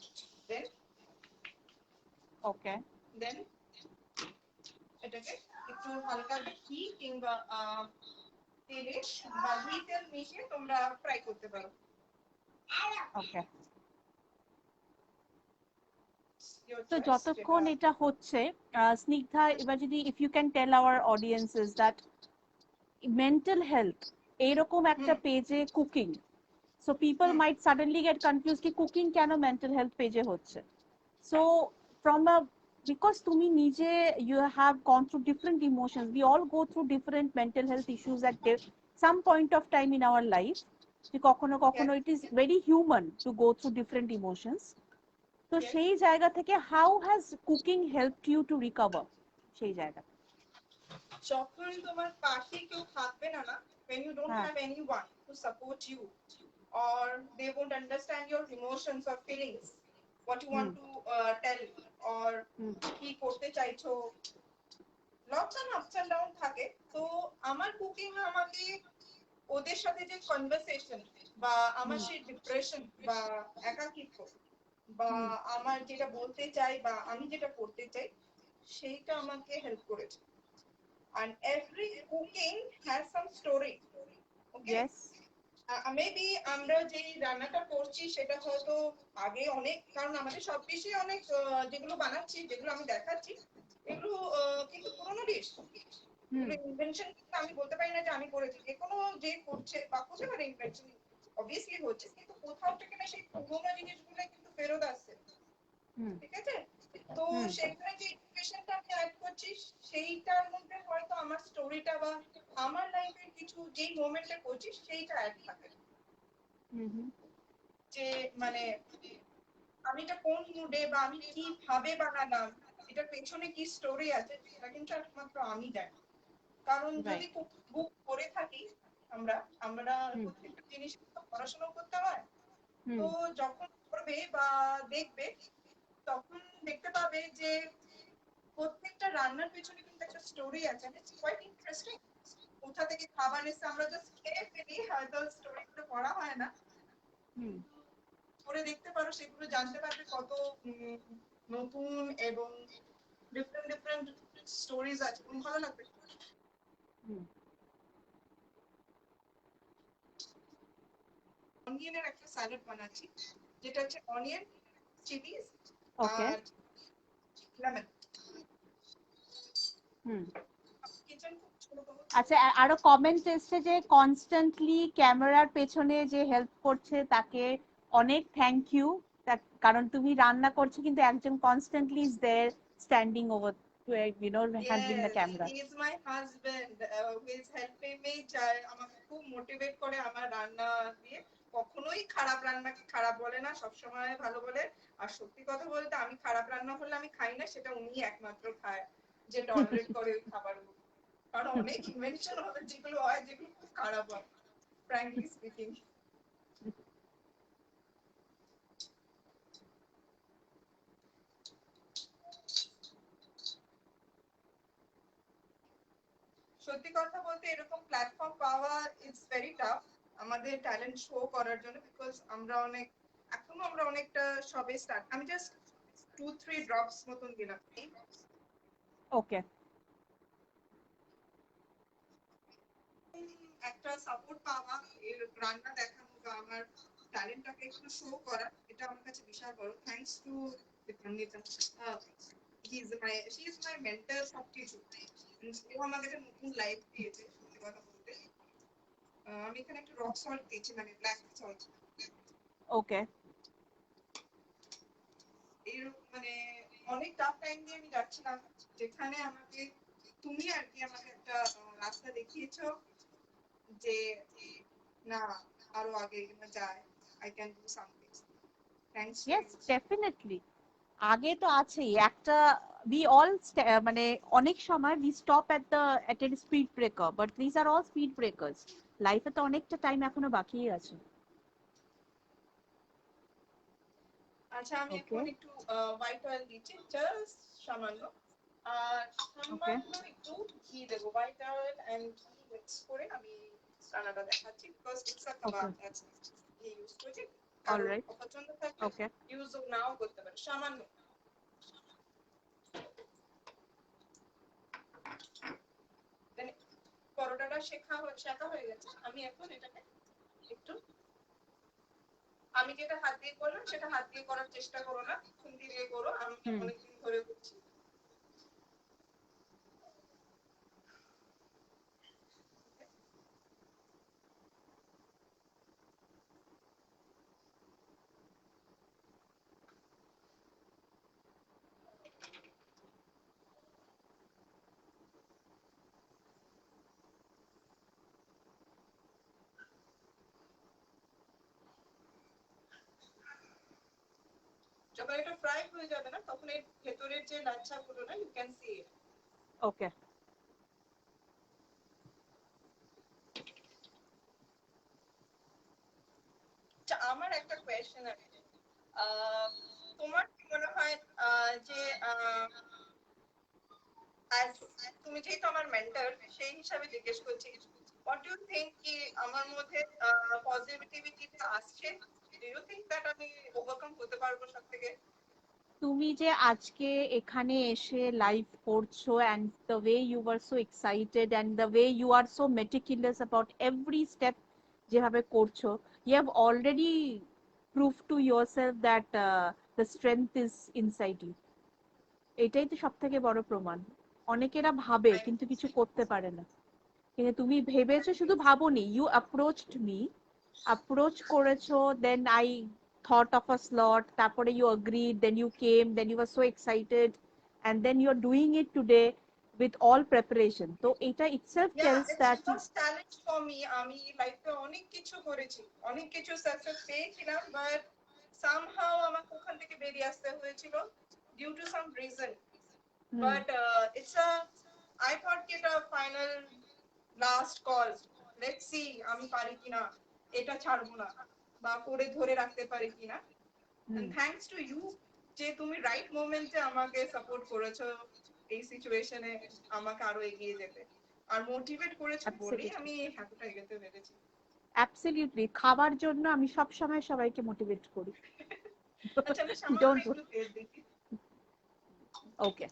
[SPEAKER 2] দেন
[SPEAKER 1] ওকে
[SPEAKER 2] দেন এটাকে একটু হালকা ঘি কিংবা তেলে বা ঘি তেল মিশিয়ে তোমরা ফ্রাই করতে পারো।
[SPEAKER 1] ওকে
[SPEAKER 2] Your
[SPEAKER 1] তো
[SPEAKER 2] choice,
[SPEAKER 1] যতক্ষণ
[SPEAKER 2] যেটা
[SPEAKER 1] এটা হচ্ছে স্নিগ্ধা, এবার যদি if you can tell our audiences that mental health এরকম একটা পেজে cooking, so people might suddenly get confuse কি কুকিং কেন মেন্টাল হেলথ পেজে হচ্ছে। সো ফ্রম আ because তুমি নিজে you have gone through different emotions, we all go through different mental health issues at some point of time in our life, যে কখনো কখনো it is very human to go through different emotions. তো সেই জায়গা থেকে how has cooking helped you to recover সেই জায়গা?
[SPEAKER 2] যখন তোমার পাশে কেউ থাকবে না, when you don't
[SPEAKER 1] হ্যাঁ
[SPEAKER 2] have anyone to support you, or they won't understand your emotions or feelings, what you want to tell, or কি করতে চাইছো, lots and ups and downs থাকে। তো আমার কুকিং আমাকে ওদের সাথে যে কনভারসেশন বা আমার সেই ডিপ্রেশন বা একাকিত্ব বা আমার যেটা বলতে চাই বা আমি যেটা করতে চাই সেইটা আমাকে হেল্প করেছে। and every cooking has some story, okay?
[SPEAKER 1] yes
[SPEAKER 2] maybe আমরা যে রান্নাটা করছি সেটা হয়তো আগে অনেক, কারণ আমাদের সব ডিশই অনেক যেগুলো বানাচ্ছি যেগুলো আমি দেখাচ্ছি এগুলো কিন্তু পুরোনো ডিশ, ইনভেনশন আমি বলতে পারি না যে আমি করেছি, যে কোনো যে করছে বা করতে পারে ইনভেনশন অবভিয়াসলি হচ্ছে, কিন্তু কোথাও থেকে না সেই পুরোনো জিনিসগুলো কিন্তু ফেরত আসছে। ঠিক আছে, তো সেখানে যে ইনফরমেশনটা আমি অ্যাড করছি সেইটার মধ্যে হয়তো আমার স্টোরিটা বা আমার লাইফের কিছু যেই মোমেন্টে করছি সেইটা অ্যাড থাকে, যে মানে আমি এটা কোন মুডে বা আমি কিভাবে বানালাম, এটার পেছনে কি স্টোরি আছে সেটা কিন্তু একমাত্র আমি জানি। কারণ যদি বুক করে থাকি আমরা আমরা প্রত্যেকটা জিনিস পড়াশোনা করতে হয়, তো যখন করবে বা দেখবে তখন দেখতে পাবে যে প্রত্যেকটা রান্নার পেছনে কিন্তু একটা স্টোরি আছে, ইটস কোয়াইট ইন্টারেস্টিং। কোথা থেকে খাবার এসে আমরা জাস্ট খেয়ে ফেলি, হয়তো স্টোরিগুলো পড়া হয় না, করে দেখতে পারো, সেগুলো জানতে পারবে কত নতুন এবং ডিফারেন্ট ডিফারেন্ট স্টোরিজ আছে, ভালো লাগবে। অনিয়নের একটা স্যালাড বানাচ্ছি, যেটা হচ্ছে অনিয়ন, চিলিজ আর লেমন।
[SPEAKER 1] আচ্ছা, আরো কমেন্ট এসেছে যে কনস্ট্যান্টলি ক্যামেরার পেছনে যে হেল্প করছে তাকে অনেক থ্যাংক ইউ, কারণ তুমি রান্না করছো কিন্তু একজন constantly is there standing over you know handling the camera.
[SPEAKER 2] He is my husband who is helping me, আমাকে খুব মোটিভেট করে আমার রান্না দিয়ে, কখনোই খারাপ রান্নাকে খারাপ বলে না, সব সময় ভালো বলে। আর সত্যি কথা বলতে আমি খারাপ রান্না হলে আমি খাই না, সেটা উনি একমাত্র খায় যে টলারেট করে ওই খাবারগুলো, কারণ অনেক ইনভেনশন হবে যেগুলো হয় যেগুলো খুব খারাপ হয়, ফ্র্যাঙ্কলি স্পিকিং। সত্যি কথা বলতে এরকম প্ল্যাটফর্ম পাওয়া ইটস ভেরি টাফ আমাদের ট্যালেন্ট শো করার জন্য, বিকজ আমরা অনেক এখন এখনো আমরা অনেকটা সবে স্টার্ট, আমি জাস্ট 2-3 ড্রপস মতন দিলাম।
[SPEAKER 1] ওকে
[SPEAKER 2] একটা সাপোর্ট পাওয়া, এর রান্না দেখানো বা আমার ট্যালেন্টটাকে একটু শো করা, এটা আমার কাছে বিশাল বড়। Thanks to Vikramita, she is my mentor সবকিছু। ও আমাকে একটা নতুন লাইফ দিয়েছে সত্যি কথা বলতে। আমি এখানে একটা রক সল্ট দিয়েছি, মানে ব্ল্যাক সল্ট।
[SPEAKER 1] ওকে
[SPEAKER 2] এইরকম মানে অনেক টাফ টাইম দিয়ে আমি যাচ্ছিলাম, যেখানে আমাকে তুমি আর কি আমাকে একটা রাস্তা দেখিয়েছো যে না, আরো আগে যায়, I can do something. Thanks to
[SPEAKER 1] yes
[SPEAKER 2] you.
[SPEAKER 1] Definitely. আগে তো আছেই একটা, we all মানে অনেক সময় we stop at a speed breaker, but these are all speed breakers. লাইফে তো অনেকটা টাইম এখনো বাকি আছে।
[SPEAKER 2] আচ্ছা, আমি
[SPEAKER 1] ওকে
[SPEAKER 2] এখন একটু হোয়াইট অয়েল দিচ্ছি, জাস্ট সামান্য। আর
[SPEAKER 1] ওকে
[SPEAKER 2] সামান্য একটু ঘি দেবো, হোয়াইট অয়েল এন্ড ঘি মিক্স করে আমি রান্নাটা দেখাচ্ছি, because it's a
[SPEAKER 1] okay
[SPEAKER 2] kebab, that's ঘি ইউজ করেছি। কারোর
[SPEAKER 1] অলরাইট
[SPEAKER 2] অপছন্দ থাকলে
[SPEAKER 1] ওকে
[SPEAKER 2] ইউজ নাও করতে পারে, সামান্য। Then পরোটাটা শেখা হয়ে গেছে, আমি এখন এটাকে একটু, আমি যেটা হাত দিয়ে করলাম সেটা হাত দিয়ে করার চেষ্টা করো না, খুন্তি দিয়ে করো, আমি
[SPEAKER 1] হুম
[SPEAKER 2] অনেকদিন ধরে করছি। যখন এটা ফ্রাই হয়ে যাবে না, তখন এর ভেতরের যে লাচ্ছা গুলো না, ইউ ক্যান সি ইট।
[SPEAKER 1] ওকে
[SPEAKER 2] আচ্ছা, আমার একটা কোয়েশ্চেন আছে। আহ, তোমার কি মনে হয় যে as তুমি যেহেতু আমার মেন্টর, সেই হিসাবে জিজ্ঞেস করছি, হোয়াট ডু ইউ থিংক কি আমার মধ্যে পজিটিভিটিটা আসছে? ডু ইউ থিংক দ্যাট আমি ওভারকাম করতে পারবো সব থেকে?
[SPEAKER 1] তুমি যে আজকে এখানে এসে লাইভ করছো, and the way you were so excited and the way you are so meticulous about every step যেভাবে করছো, you have already proved to yourself that the strength is inside you. এটাই তো সব থেকে বড় প্রমাণ। অনেকেরা ভাবে
[SPEAKER 2] থ্যাংক
[SPEAKER 1] কিন্তু
[SPEAKER 2] ইউ,
[SPEAKER 1] কিছু করতে পারে না, কিন্তু তুমি ভেবেছো,
[SPEAKER 2] থ্যাংক ইউ।
[SPEAKER 1] শুধু ভাবোনি, you approached me, approach করেছো, then I thought of a slot, তারপরে you agreed, then you came, then you were so excited, and then you're doing it today with all preparation. তো এটা itself
[SPEAKER 2] Yeah,
[SPEAKER 1] tells
[SPEAKER 2] it's
[SPEAKER 1] that
[SPEAKER 2] just challenge for me. আমি লাইফে অনেক কিছু করেছি, অনেক কিছু সাকসেস পেয়েছিলাম, বাট সামহাউ আমাকে ওখান থেকে বেরিয়ে আসতে হয়েছিল due to some reason.
[SPEAKER 1] Hmm
[SPEAKER 2] but it's a, I thought কি এটা final last call, let's see আমি পারি কিনা, এটা ছাড়বো না বা করে ধরে রাখতে পারি কিনা।
[SPEAKER 1] Hmm
[SPEAKER 2] and thanks to you, যে তুমি রাইট মোমেন্টে আমাকে সাপোর্ট করেছো এই সিচুয়েশনে আমাকে আরো এগিয়ে যেতে, আর মোটিভেট করেছো বলেই
[SPEAKER 1] অ্যাবসলিউটলি
[SPEAKER 2] আমি এতটা এগোতে পেরেছি।
[SPEAKER 1] অ্যাবসলিউটলি খাবার জন্য আমি সব সময় সবাইকে মোটিভেট করি।
[SPEAKER 2] আচ্ছা, আমি সামান্য
[SPEAKER 1] ডোন্ট
[SPEAKER 2] একটু তেল দিচ্ছি।
[SPEAKER 1] ওকে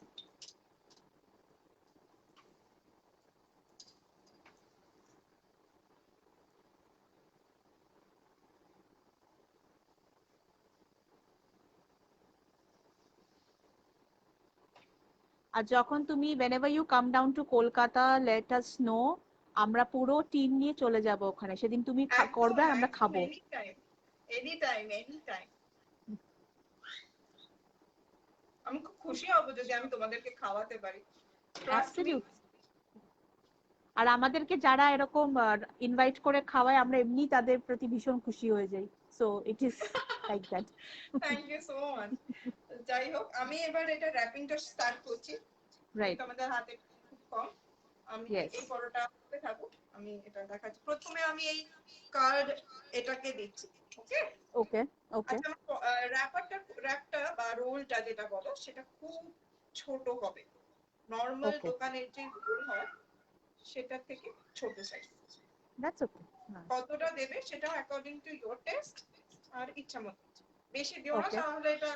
[SPEAKER 1] আর যখন তুমি whenever you come down to Kolkata, let us know, আমরা পুরো টিম নিয়ে চলে যাব ওখানে, সেদিন তুমি
[SPEAKER 2] একদম
[SPEAKER 1] করবে আর আমরা
[SPEAKER 2] একদম,
[SPEAKER 1] খাবো।
[SPEAKER 2] Any time, any time, any time. আমি খুব খুশি হব যদি আমি তোমাদেরকে খাওয়াতে পারি, ট্রাস্ট মি।
[SPEAKER 1] অ্যাবসলিউট। আর আমাদেরকে যারা এরকম ইনভাইট করে খাওয়ায়, আমরা এমনি তাদের প্রতি ভীষণ খুশি হয়ে যাই, so it is like that.
[SPEAKER 2] Thank you so much. যাই হোক, আমি এবার এটা র্যাপিংটা স্টার্ট করছি,
[SPEAKER 1] রাইট
[SPEAKER 2] যেহেতু আমাদের হাতে খুব কম। আমি
[SPEAKER 1] ইয়েস
[SPEAKER 2] এই পরোটা হতে থাকুক, আমি এটা দেখাচ্ছি। প্রথমে আমি এই কার্ড এটাকে দিচ্ছি, ওকে?
[SPEAKER 1] ওকে ওকে
[SPEAKER 2] আচ্ছা, র্যাপটা বা রোলটা যেটা বলো, সেটা খুব ছোট হবে, নর্মাল
[SPEAKER 1] ওকে
[SPEAKER 2] দোকানের যে রোল হয় সেটা থেকে ছোট সাইজ।
[SPEAKER 1] That's okay.
[SPEAKER 2] কতটা দেবে সেটা অ্যাকর্ডিং টু ইওর টেস্ট আর ইচ্ছা মতো। বেশি দিও না,
[SPEAKER 1] ওকে
[SPEAKER 2] তাহলে এটা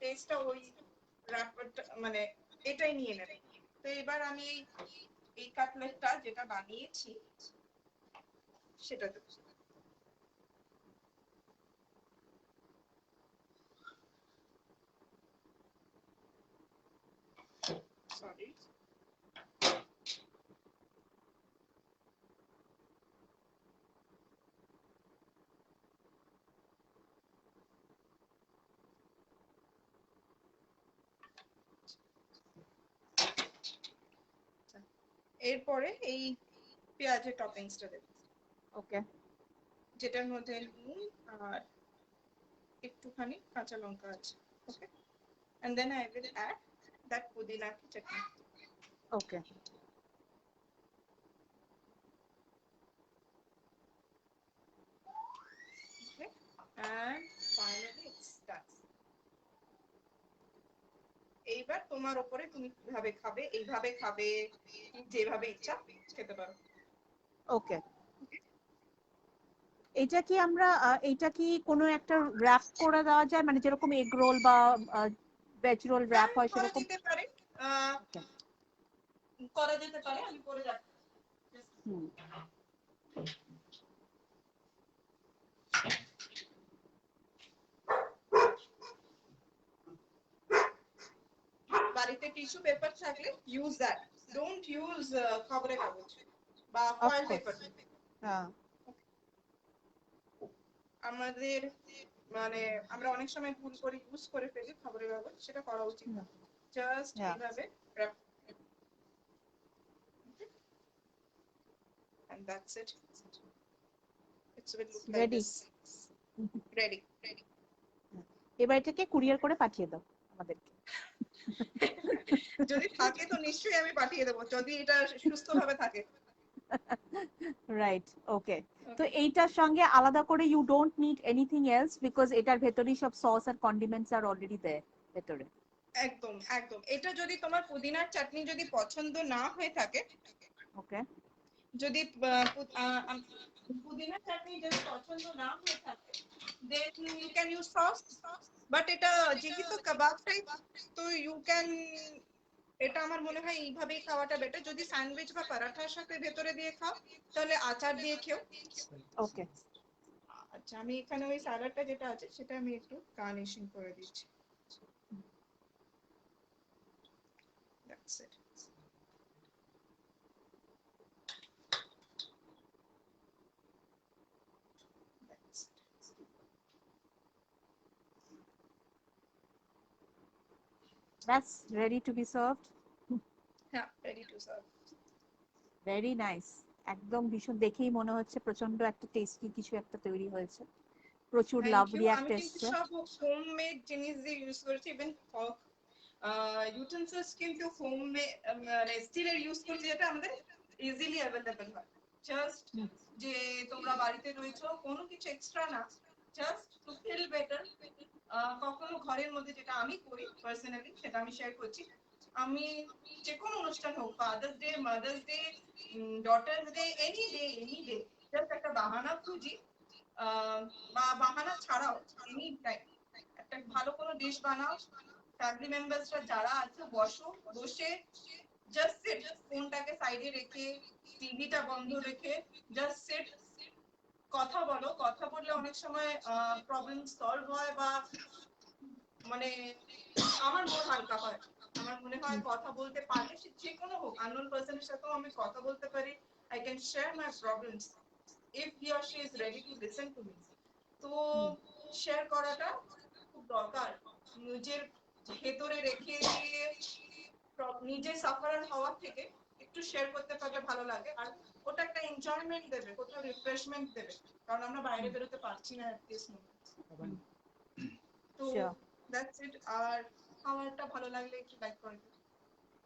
[SPEAKER 2] টেস্টটা ওই র্যাপারটা মানে এটাই নিয়ে নেবে। তো এবার আমি এই কাটলেটটা যেটা বানিয়েছি সেটা দেবো। সরি, এরপরে এই পেঁয়াজের টপিংসটা দেবো,
[SPEAKER 1] ওকে
[SPEAKER 2] যেটার মধ্যে নুন আর একটুখানি কাঁচা লঙ্কা আছে। ওকে, and then I will add that pudina chutney.
[SPEAKER 1] Okay
[SPEAKER 2] Okay, and finally it's done. এইবার তোমার উপরে তুমি কিভাবে খাবে, এইভাবে খাবে, যেভাবে ইচ্ছা খেতে পারো।
[SPEAKER 1] ওকে এটা কি আমরা এটা কি কোনো একটা র‍্যাপ করে দেওয়া যায়, মানে যেরকম এগ রোল বা ভেজ রোল র‍্যাপ হয়
[SPEAKER 2] করা
[SPEAKER 1] সেরকম?
[SPEAKER 2] যেতে পারে,
[SPEAKER 1] ওকে
[SPEAKER 2] করা যেতে পারে, আমি করে যাচ্ছি।
[SPEAKER 1] হুম
[SPEAKER 2] বাড়িতে টিস্যু পেপার থাকলে ইউজ দ্যাট, ডোন্ট ইউজ খবরের কাগজ বা
[SPEAKER 1] অফ
[SPEAKER 2] ফয়েল
[SPEAKER 1] কোর্স
[SPEAKER 2] পেপার।
[SPEAKER 1] হ্যাঁ
[SPEAKER 2] আমাদের মানে আমরা অনেক সময় ভুল করে ইউজ করে ফেলি খবরের কাগজ, সেটা করা উচিত না। জাস্ট
[SPEAKER 1] হ্যাঁ
[SPEAKER 2] এইভাবে wrap, and that's it. It will look like
[SPEAKER 1] ready
[SPEAKER 2] this. Ready.
[SPEAKER 1] এবার এটাকে কুরিয়ার করে পাঠিয়ে দাও আমাদেরকে।
[SPEAKER 2] যদি থাকে তো নিশ্চয়ই আমি পাঠিয়ে দেবো, যদি এটা সুস্থভাবে থাকে।
[SPEAKER 1] রাইট ওকে তো এইটার সঙ্গে আলাদা করে you don't need anything else because এটার ভেতরেই সব সস আর কন্ডিমেন্টস আর অলরেডি দেয় ভেতরে।
[SPEAKER 2] একদম একদম, এটা যদি তোমার পুদিনার চাটনি যদি পছন্দ না হয়ে থাকে,
[SPEAKER 1] ওকে
[SPEAKER 2] যদি পুদিনার চাটনি যদি পছন্দ না হয়ে থাকে, then you can use sauce, but এটা যেহেতু কাবাব টাইপ, তো you can, এটা আমার মনে হয় এইভাবেই খাওয়াটা বেটার। যদি স্যান্ডউইচ বা পরাঠার সাথে ভেতরে দিয়ে খাও তাহলে আচার দিয়ে খেও।
[SPEAKER 1] ওকে
[SPEAKER 2] আচ্ছা, আমি এখানে ওই স্যালাডটা যেটা আছে সেটা আমি একটু গার্নিশিং করে দিচ্ছি। That's it. That's it.
[SPEAKER 1] That's ready to B served.
[SPEAKER 2] হ্যাঁ, ready to serve.
[SPEAKER 1] Very nice, একদম ভীষণ দেখেই মনে হচ্ছে প্রচন্ড একটা টেস্টি কিছু একটা তৈরি হয়েছে, প্রচুর লাভ
[SPEAKER 2] Thank you.
[SPEAKER 1] রিয়াক্ট
[SPEAKER 2] আমি কিন্তু
[SPEAKER 1] এসছে।
[SPEAKER 2] সব হোমমেড জিনিস দিয়ে ইউজ করেছি, ইভেন ফর্ক ইউটেন্সিলস কিন্তু হোমমেড মানে স্টিলের ইউজ করছি, যেটা আমাদের ইজিলি অ্যাভেলেবল হয়। জাস্ট যে তোমরা বাড়িতে রয়েছো, কোনো কিছু এক্সট্রা না, জাস্ট টু ফিল বেটার। কখনো ঘরের মধ্যে, যেটা আমি করি পার্সোনালি, সেটা আমি শেয়ার করছি। আমি যে কোনো অনুষ্ঠান হোক, father's day, mother's day, daughters day, any day, just একটা বাহানা খুঁজি, বা বাহানা ছাড়াও এনি টাইম একটা ভালো কোনো ডিশ বানাও, ফ্যামিলি মেম্বারসরা যারা আছে বসো, বসে জাস্ট সিট, ফোনটাকে সাইডে রেখে, টিভিটা বন্ধ রেখে, জাস্ট সিট, কথা বলো। কথা বললে অনেক সময় প্রবলেম সলভ হয়, বা মানে আমার মন হালকা হয়। আমার মনে হয় কথা বলতে পারলে, সে যে কোনো হোক, আননোন পারসনের সাথেও আমি কথা বলতে পারি, I can share my problems if he or she is ready to listen to me. তো শেয়ার করাটা খুব দরকার, নিজের ভেতরে রেখে দিয়ে নিজে সাফারার হওয়ার থেকে একটু শেয়ার করতে পারলে ভালো লাগে, আর ওটা একটা এনজয়মেন্ট দেবে, কোথাও রিফ্রেশমেন্ট দেবে, কারণ আমরা বাইরে বেরোতে পারছি না এট দিস মোমেন্ট। তো দ্যাটস ইট। আর খাবারটা ভালো লাগলে একটু লাইক করে দিও।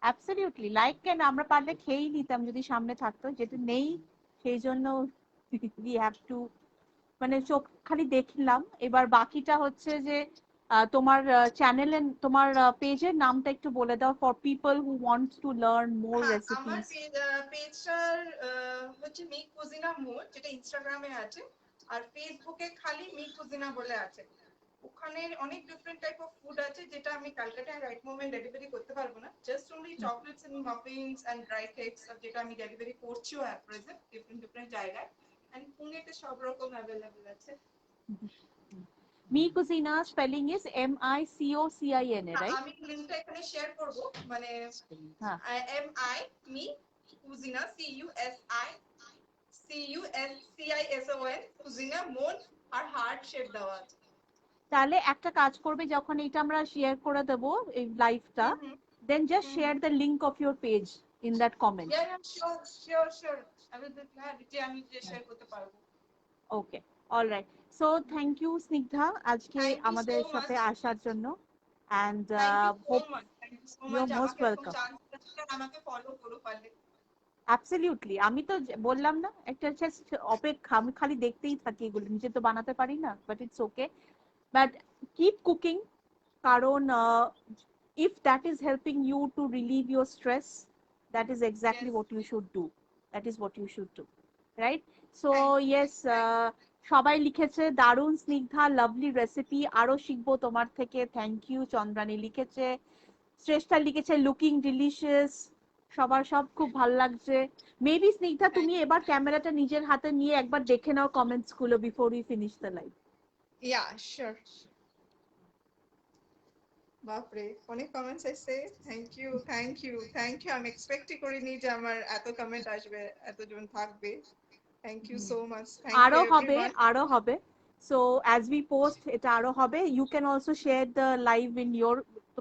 [SPEAKER 1] অ্যাবসলিউটলি, লাইক কেন, আমরা পারলে খেয়েই নিতাম যদি সামনে থাকতো, যেটা নেই সেই জন্য উই হ্যাভ টু, মানে চোখ খালি দেখলাম। এবার বাকিটা হচ্ছে যে তোমার চ্যানেলে, তোমার পেজের নামটা একটু বলে দাও for people who wants to learn more
[SPEAKER 2] হ্যাঁ, আমার
[SPEAKER 1] রেসিপিস।
[SPEAKER 2] পেজটার হচ্ছে মি কুজিনা মোর, যেটা ইনস্টাগ্রামে আছে, আর ফেসবুকে খালি মি কুজিনা বলে আছে। ওখানে অনেক ডিফারেন্ট টাইপ অফ ফুড আছে যেটা আমি ক্যালকাটায় রাইট মোমেন্ট ডেলিভারি করতে পারবো না, just only chocolates and muffins and dry cakes যেটা আমি ডেলিভারি করছিও অ্যাট প্রেজেন্ট ডিফারেন্ট ডিফারেন্ট জায়গায়, এন্ড পুনেতে সব রকম অ্যাভেলেবল আছে।
[SPEAKER 1] Mi Cucina spelling is MICOCINA, right?
[SPEAKER 2] আমি লিংকটা এখানে শেয়ার করব, মানে
[SPEAKER 1] হ্যাঁ,
[SPEAKER 2] MI মি কুজিনা CUSCISON কুজিনা মন আর হার্ট শেপ দেওয়া আছে।
[SPEAKER 1] তাহলে একটা কাজ করবে, যখন এটা আমরা শেয়ার করে দেব এই লাইভটা, then just share the link of your page in that comment.
[SPEAKER 2] Yeah, sure. আমি শেয়ার করতে পারবো।
[SPEAKER 1] Okay, all right. So thank you Snigdha আজকে
[SPEAKER 2] Thank you
[SPEAKER 1] আমাদের
[SPEAKER 2] so
[SPEAKER 1] সাথে
[SPEAKER 2] much.
[SPEAKER 1] আসার জন্য, and
[SPEAKER 2] Thank you so
[SPEAKER 1] hope
[SPEAKER 2] much. Thank you so
[SPEAKER 1] you're
[SPEAKER 2] much.
[SPEAKER 1] most
[SPEAKER 2] আমাকে এরকম
[SPEAKER 1] welcome.
[SPEAKER 2] চান্স দিয়েছেন, আমাকে ফলো করো পারলে।
[SPEAKER 1] অ্যাবসলিউটলি, আমি তো বললাম না, একটা জাস্ট অপেক্ষা, আমি খালি দেখতেই থাকি, এগুলো নিজে তো বানাতে পারি না, but it's okay, but keep cooking, কারণ if that is helping you to relieve your stress, that is exactly
[SPEAKER 2] Yes.
[SPEAKER 1] what you should do, that is what you should do, right? So
[SPEAKER 2] Thank you.
[SPEAKER 1] yes, সবাই লিখেছে দারুণ Snigdha, lovely recipe, আরো শিখবো তোমার থেকে, thank you. Chandrani লিখেছে, শ্রেষ্ঠা লিখেছে looking delicious, সবার সব খুব ভালো লাগছে। মেবি স্নিগ্ধা তুমি এবার ক্যামেরাটা নিজের হাতে নিয়ে একবার দেখে নাও কমেন্টস গুলো before we finish the live.
[SPEAKER 2] Yeah, sure. বাপরে অনেক কমেন্টস এসেছে, থ্যাংক ইউ। আমি এক্সপেক্টই করিনি যে আমার এত কমেন্ট আসবে, এতজন থাকবে। Thank you so much. Thank you
[SPEAKER 1] আরো হবে,
[SPEAKER 2] এভরিওয়ান।
[SPEAKER 1] আরো হবে। সো অ্যাজ উই পোস্ট এটা আরো হবে, you can also share the live in your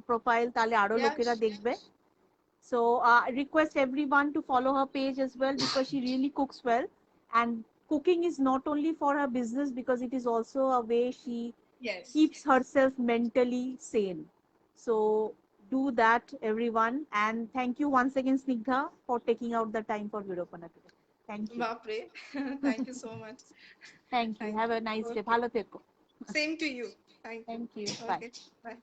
[SPEAKER 1] profile, তাহলে আরো লোকেরা দেখবে। So request everyone to follow her page as well, because she really cooks well, and cooking is not only for her business, because it is also a way she keeps herself mentally sane. So do that everyone, and thank you once again Snigdha for taking out the time for Virupana today. Thank you.
[SPEAKER 2] বাপরে thank you so much.
[SPEAKER 1] Thank you. Have a nice day. Bhalo theko.
[SPEAKER 2] Same to you. Thank you.
[SPEAKER 1] Thank you.
[SPEAKER 2] Okay.
[SPEAKER 1] Bye.
[SPEAKER 2] Bye.